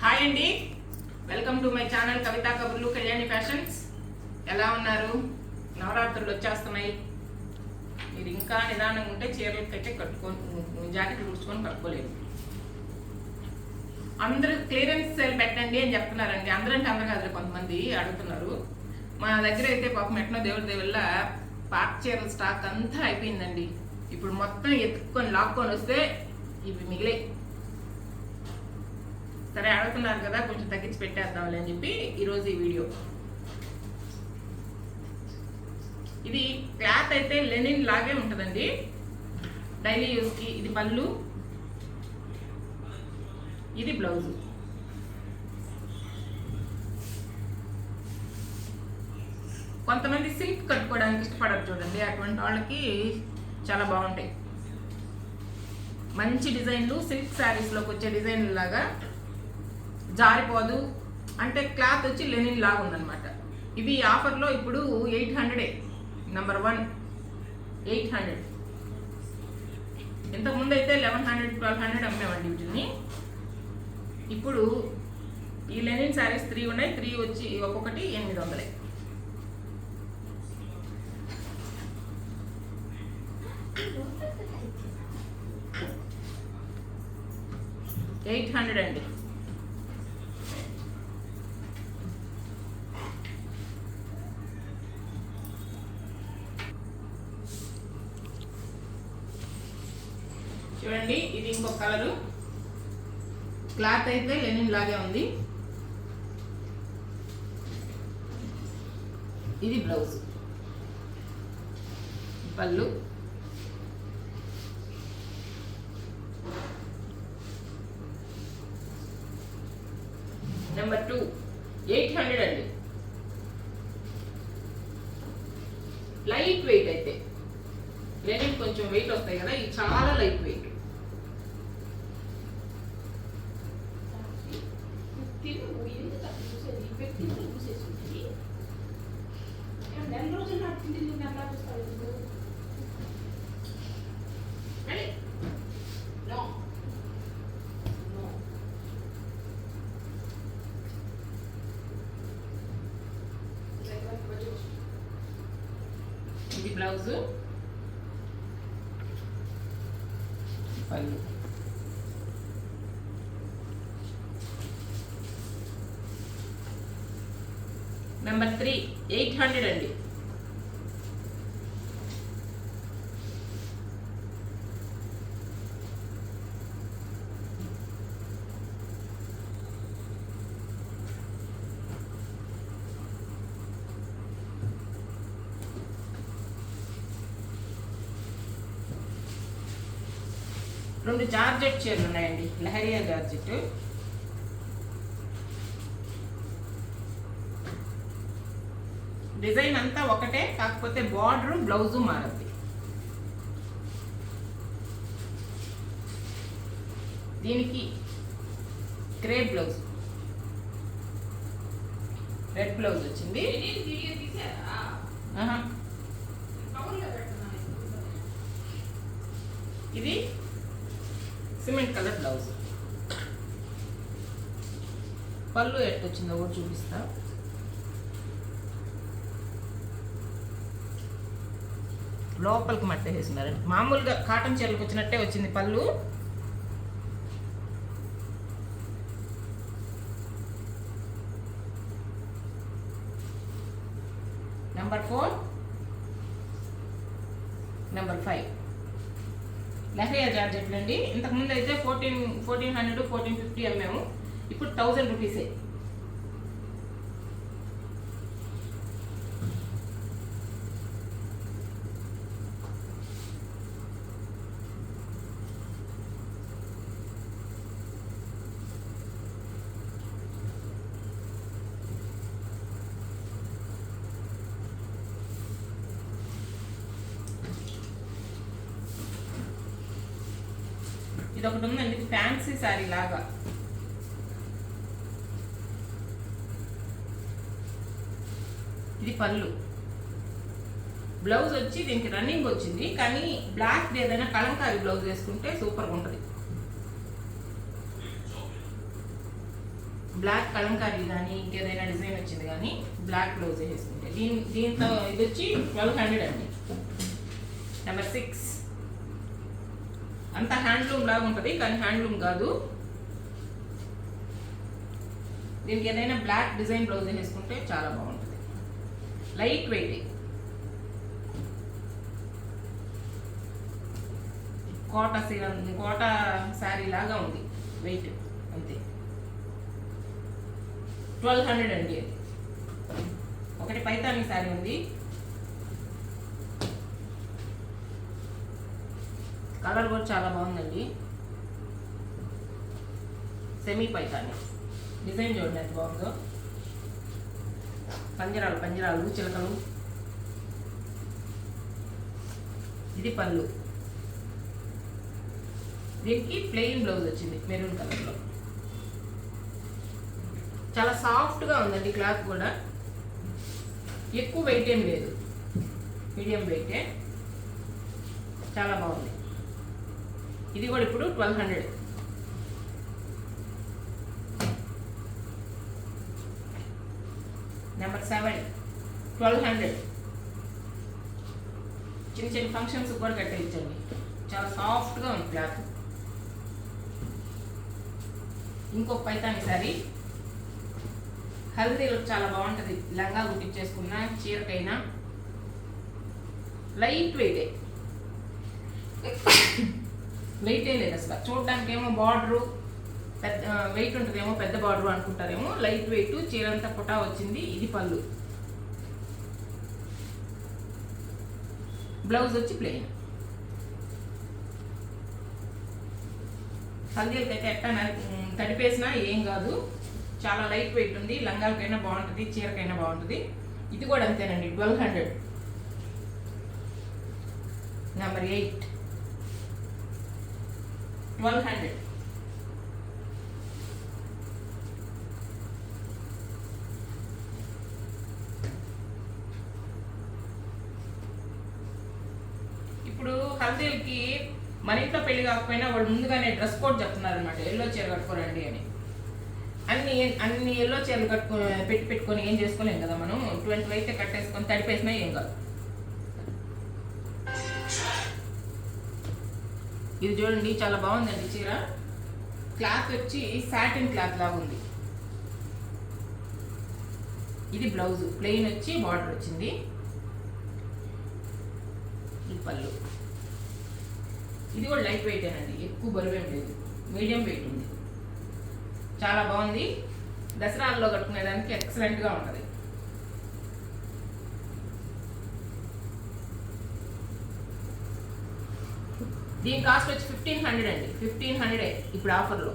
Hi అండి, welcome to my channel కవితా కబుర్లు Kalyani fashions. ఎలా ఉన్నారు? నవరాత్రులు వచ్చేస్తున్నాయి. మీరు ఇంకా నిదానంగా ఉంటే చీరలకైతే జాకెట్లు కుడుచుకొని కట్టుకోలేదు. అందరూ క్లియరెన్స్ సేల్ పెట్టండి అని చెప్తున్నారండి. అందరంటే అందరూ కాదు, కొంతమంది అడుగుతున్నారు. మా దగ్గర అయితే పాపం ఎట్నో దేవుడి వల్ల పాత చీరల స్టాక్ అంతా అయిపోయిందండి. ఇప్పుడు మొత్తం ఎత్తుక్కొని లాక్కొని వస్తే ఇవి మిగిలే. సరే అడుగుతున్నారు కదా, కొంచెం తగ్గించి పెట్టేద్దాంలే అని చెప్పి ఈరోజు ఈ వీడియో. ఇది క్లాత్ అయితే లెనిన్ లాగే ఉంటుందండి, డైలీ యూస్కి. ఇది పళ్ళు, ఇది బ్లౌజ్. కొంతమంది సిల్క్ కట్టుకోవడానికి ఇష్టపడరు చూడండి, అటువంటి వాళ్ళకి చాలా బాగుంటాయి. మంచి డిజైన్లు సిల్క్ శారీస్లోకి వచ్చే డిజైన్లు లాగా జారిపోదు. అంటే క్లాత్ వచ్చి లెనిన్ లాగా ఉందన్నమాట. ఇవి ఆఫర్లో ఇప్పుడు 800 నెంబర్ 1 800. ఇంతకుముందు అయితే 1100 1200 అమ్మేవండి వీటిని. ఇప్పుడు ఈ లెనిన్ శారీస్ 3 ఉన్నాయి. 3 వచ్చి ఒక్కొక్కటి 800. 800 అండి. చూడండి, ఇది ఇంకొక కలరు. క్లాత్ అయితే లెనిన్ లాగే ఉంది. ఇది బ్లౌజ్, పళ్ళు, నెంబర్ 2 800 అండి. లైట్ వెయిట్ అయితే లెనిన్ కొంచెం వెయిట్ వస్తాయి కదా, ఇది చాలా లైట్ వెయిట్. ఇది బ్లౌజ్, పళ్ళు. నెంబర్ 3 800 అండి. రెండు జార్జెట్ చీరలు ఉన్నాయండి, లహరియా జార్జెట్. డిజైన్ అంతా ఒకటే, కాకపోతే బార్డర్ బ్లౌజు మారుద్ది. దీనికి గ్రే బ్లౌజ్, రెడ్ బ్లౌజ్ వచ్చింది. ఇది సిమెంట్ కలర్ బ్లౌజ్. పళ్ళు ఎట్టొచ్చిందో కూడా చూపిస్తా. లోపలికి మట్ట వేసినారండి, మామూలుగా కాటన్ చీరలకు వచ్చినట్టే వచ్చింది పళ్ళు. నెంబర్ 4 నెంబర్ 5 లహరియా జార్జెట్లు అండి. ఇంతకుముందు అయితే 1400 1450 అమ్మాము, ఇప్పుడు 1000 రూపీసే. ఇది ఒకటి ఉందండి, ఫ్యాన్సీ శారీ లాగా. ఇది పళ్ళు, బ్లౌజ్ వచ్చి దీనికి రన్నింగ్ వచ్చింది, కానీ బ్లాక్ ఏదైనా కలంకారీ బ్లౌజ్ వేసుకుంటే సూపర్గా ఉంటుంది. బ్లాక్ కలంకారీ కానీ ఇంకేదైనా డిజైన్ వచ్చింది కానీ బ్లాక్ బ్లౌజ్ వేసుకుంటే దీంతో ఇది వచ్చి 1200 అండి. నెంబర్ 6 అంత హ్యాండ్లూమ్ లాగా ఉంటుంది కానీ హ్యాండ్లూమ్ కాదు. దీనికి ఏదైనా బ్లాక్ డిజైన్ బ్లౌజ్ వేసుకుంటే చాలా బాగుంటుంది. లైట్ వెయిట్ కోట శారీ లాగా ఉంది వెయిట్ అంతే. 1200 అండి. అది ఒకటి పైతాని శారీ ఉంది, కలర్ కూడా చాలా బాగుందండి. సెమీ పైతాని డిజైన్ చూడండి ఎంత బాగుందో. పంజరాలు చిలకలు. ఇది పళ్ళు. దీనికి ప్లెయిన్ బ్లౌజ్ వచ్చింది మెరూన్ కలర్లో. చాలా సాఫ్ట్గా ఉందండి క్లాత్ కూడా. ఎక్కువ వెయిట్ ఏం లేదు, మీడియం వెయిటే. చాలా బాగుంది. ఇది కూడా ఇప్పుడు 1200. నెంబర్ 7 1200. చిన్న ఫంక్షన్స్ కూడా కట్టేయచ్చండి. చాలా సాఫ్ట్గా ఉంది క్లాత్. ఇంకొక పైతాని సారీ హల్దీలో చాలా బాగుంటుంది. లంగా కుట్టించేసుకున్నా చీరకైనా. లైట్ వెయిటే లేదు అసలు. చూడడానికి ఏమో బార్డరు పెద్ద వెయిట్ ఉంటుందేమో, పెద్ద బార్డరు అనుకుంటారేమో. లైట్ వెయిట్, చీర అంతా పుటా వచ్చింది. ఇది పళ్ళు. బ్లౌజ్ వచ్చి ప్లెయిన్. హల్దీలకైతే ఎట్టా తడిపేసినా ఏం కాదు. చాలా లైట్ వెయిట్ ఉంది. లంగాలకైనా బాగుంటుంది, చీరకైనా బాగుంటుంది. ఇది కూడా అంతేనండి 1200. నెంబర్ 8 1200. ఇప్పుడు హల్దీలకి మన ఇంట్లో పెళ్లి కాకపోయినా వాళ్ళు ముందుగానే డ్రెస్ కోడ్ చెప్తున్నారు అనమాట. ఎల్లో చీర కట్టుకోరండి అని. అన్ని ఎల్లో చీరలు పెట్టుకొని ఏం చేసుకోలేం కదా మనం. 20 అయితే కట్టేసుకొని తడిపేసినా ఏం కాదు. ఇది చూడండి చాలా బాగుందండి చీర. క్లాత్ వచ్చి సాటిన్ క్లాత్ లాగా ఉంది. ఇది బ్లౌజ్ ప్లెయిన్ వచ్చి బార్డర్ వచ్చింది. ఈ పళ్ళు. ఇది కూడా లైట్ వెయిట్ ఏనండి, ఎక్కువ బరువేం లేదు, మీడియం వెయిట్ ఉంది. చాలా బాగుంది. దసరాల్లో కట్టుకునేదానికి ఎక్సలెంట్గా ఉంటుంది. దీని కాస్ట్ వచ్చి 1500 అండి. 1500 ఇప్పుడు ఆఫర్లో.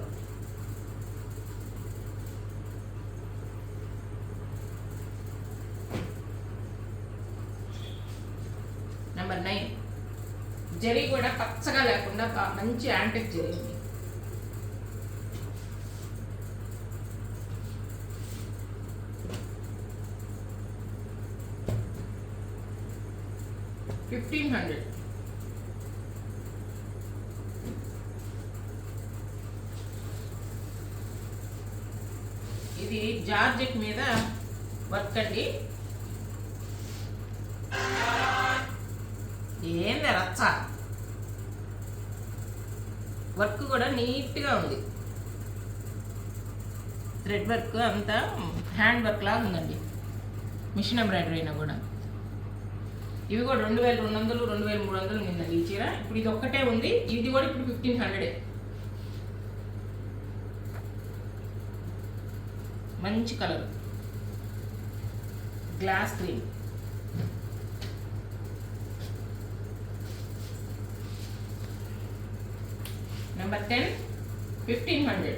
నెంబర్ 9 జరీ కూడా పచ్చగా లేకుండా మంచి యాంటిక్ జరీ ఉంది. $1500. ఇది జార్జెట్ మీద వర్క్ అండి. ఏంది రచ్చ. వర్క్ కూడా నీట్గా ఉంది. థ్రెడ్ వర్క్ అంతా హ్యాండ్ వర్క్ లాగా ఉందండి. మిషన్ ఎంబ్రాయిడరీ అయినా కూడా. ఇవి కూడా 2200 2300 ఉందండి ఈ చీర. ఇప్పుడు ఇది ఒక్కటే ఉంది. ఇది కూడా ఇప్పుడు 1500. మంచి కలర్ గ్లాస్ గ్రీన్. నెంబర్ 10 1500.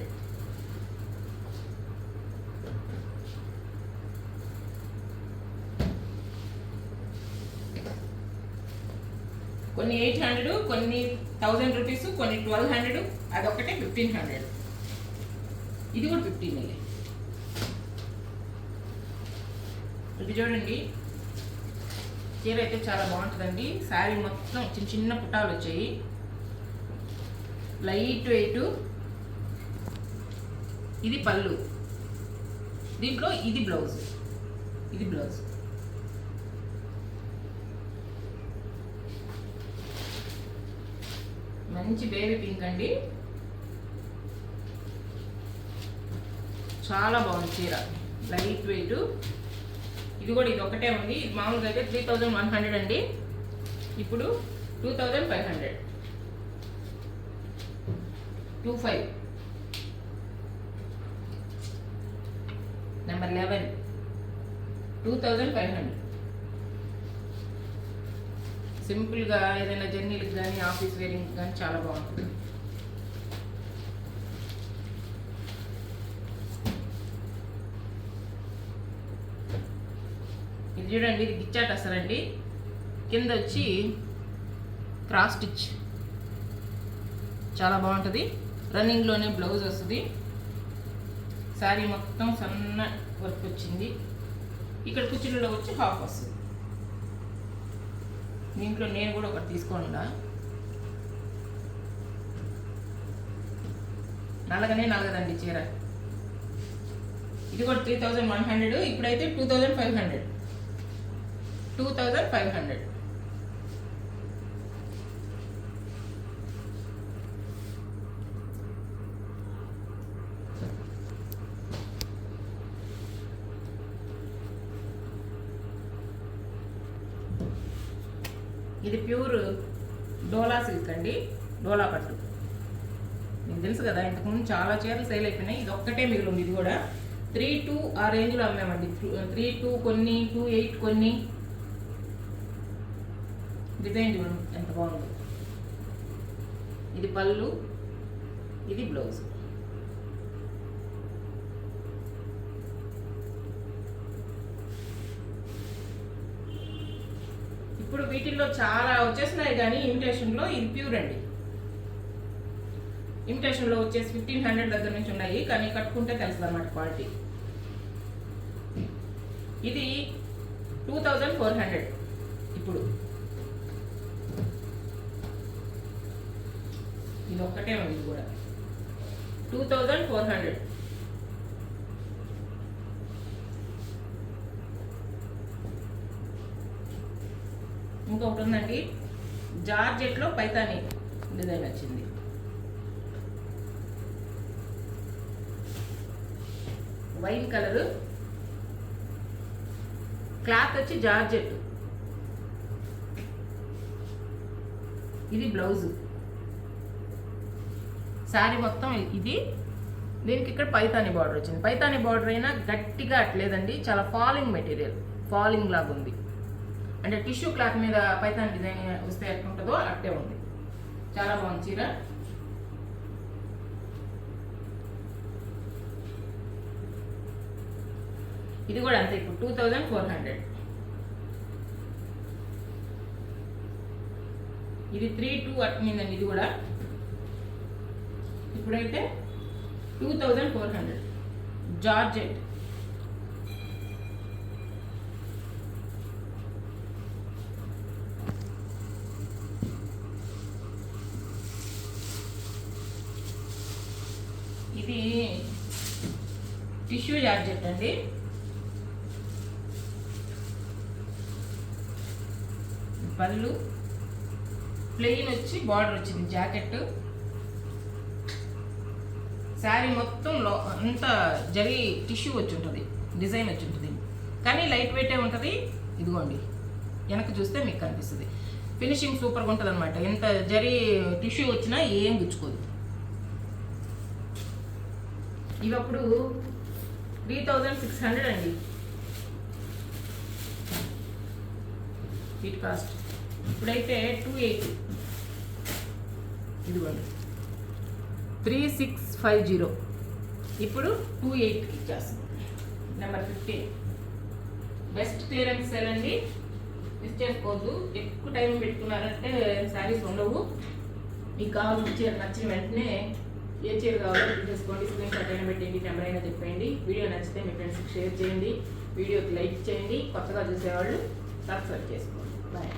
కొన్ని 800, కొన్ని 1000 రూపీస్, కొన్ని 1200. అదొక్కటే 1500. ఇది కూడా 15. ఇది చూడండి చీర అయితే చాలా బాగుంటుందండి. శారీ మొత్తం చిన్న చిన్న పుట్టాలు వచ్చాయి. Light weight. ఇది పళ్ళు. దీంట్లో ఇది బ్లౌజ్, మంచి బేబీ పింక్ అండి, చాలా బాగుంది చీర, లైట్ వెయిట్. ఇది కూడా ఇది ఒకటే ఉంది. ఇది మామూలుగా అయితే 3100 అండి, ఇప్పుడు 2500. 25 నెంబర్ 11 2500. సింపుల్గా ఏదైనా జర్నీలకు కానీ ఆఫీస్ వేరింగ్ కానీ చాలా బాగుంటుంది. ఇది చూడండి, ఇది గిచ్చాట్ అసలండి, కింద వచ్చి క్రాస్ స్టిచ్, చాలా బాగుంటుంది. రన్నింగ్లోనే బ్లౌజ్ వస్తుంది. శారీ మొత్తం సన్న వర్క్ వచ్చింది. ఇక్కడ కుచ్చులలో వచ్చి హాఫ్ వస్తుంది. దీంట్లో నేను కూడా ఒకటి తీసుకోండా, నల్లగనే నల్లగదండి చీర. ఇది కూడా 3100, ఇప్పుడైతే 2500. 2500. ఇది ప్యూర్ డోలా సిల్క్ అండి, డోలా పట్టు. మీకు తెలుసు కదా, ఇంతకుముందు చాలా చీరలు సేల్ అయిపోయినాయి. ఇది ఒక్కటే మిగిలింది. ఇది కూడా 32 ఆ రేంజ్లో అమ్మామండి. 32 కొన్ని, 28 కొన్ని. డిజైన్ చూడండి ఎంత బాగుంది. ఇది పళ్ళు, ఇది బ్లౌజ్. ఇప్పుడు వీటిల్లో చాలా వచ్చేసినాయి, కానీ ఇమిటేషన్లో ఇది ప్యూర్ అండి. ఇమిటేషన్లో వచ్చేసి 1500 దగ్గర నుంచి ఉన్నాయి, కానీ కట్టుకుంటే తెలుస్తుంది అన్నమాట క్వాలిటీ. ఇది 2400. ఇప్పుడు ఇది ఒక్కటే ఉంది, ఇది కూడా 2400. ఇంకొకటి ఉందండి, జార్జెట్లో పైతాని డిజైన్ వచ్చింది. వైన్ కలర్, క్లాత్ వచ్చి జార్జెట్. ఇది బ్లౌజ్. శారీ మొత్తం ఇది. దీనికి ఇక్కడ పైతాని బార్డర్ వచ్చింది. పైతాని బార్డర్ అయినా గట్టిగా అట్లేదండి, చాలా ఫాలింగ్ మెటీరియల్, ఫాలింగ్ లాగా ఉంది. అంటే టిష్యూ క్లాత్ మీద పైతాన్ డిజైన్ వస్తే ఎట్లుంటుందో అట్టే ఉంది. చాలా బాగుంది చీర. ఇది కూడా అంతే, ఇప్పుడు 2400. ఇది 32 అట్మిందండి. ఇది కూడా ఇప్పుడైతే 2400. జార్జెట్. ఇది టిష్యూ జార్జెట్ అండి. పళ్ళు ప్లెయిన్ వచ్చి బార్డర్ వచ్చింది, జాకెట్. శారీ మొత్తం అంతా జరీ టిష్యూ వచ్చి ఉంటుంది, డిజైన్ వచ్చి ఉంటుంది, కానీ లైట్ వెయిటే ఉంటుంది. ఇదిగోండి, వెనక చూస్తే మీకు కనిపిస్తుంది. ఫినిషింగ్ సూపర్గా ఉంటుంది అనమాట. ఎంత జరీ టిష్యూ వచ్చినా ఏం గుచ్చుకోదు. ఇవి అప్పుడు 3600 అండి వీటి కాస్ట్. ఇప్పుడైతే 280. ఇదిగోండి 3650. ఇప్పుడు 28 ఇచ్చేస్తుంది. నెంబర్ 15 బెస్ట్ క్లియరెన్స్ సేల్ అండి, మిస్ చేసుకోవద్దు. ఎక్కువ టైం పెట్టుకున్నారంటే శారీస్ ఉండవు. మీకు కావాల్సిన చీర నచ్చిన వెంటనే ఏ చీర కావాలో తీసేసుకోండి. స్క్రీన్ షాట్ అయినా పెట్టండి, నెంబర్ అయినా చెప్పండి. వీడియో నచ్చితే మీ ఫ్రెండ్స్కి షేర్ చేయండి, వీడియోకి లైక్ చేయండి. కొత్తగా చూసేవాళ్ళు సబ్స్క్రైబ్ చేసుకోండి. బాయ్.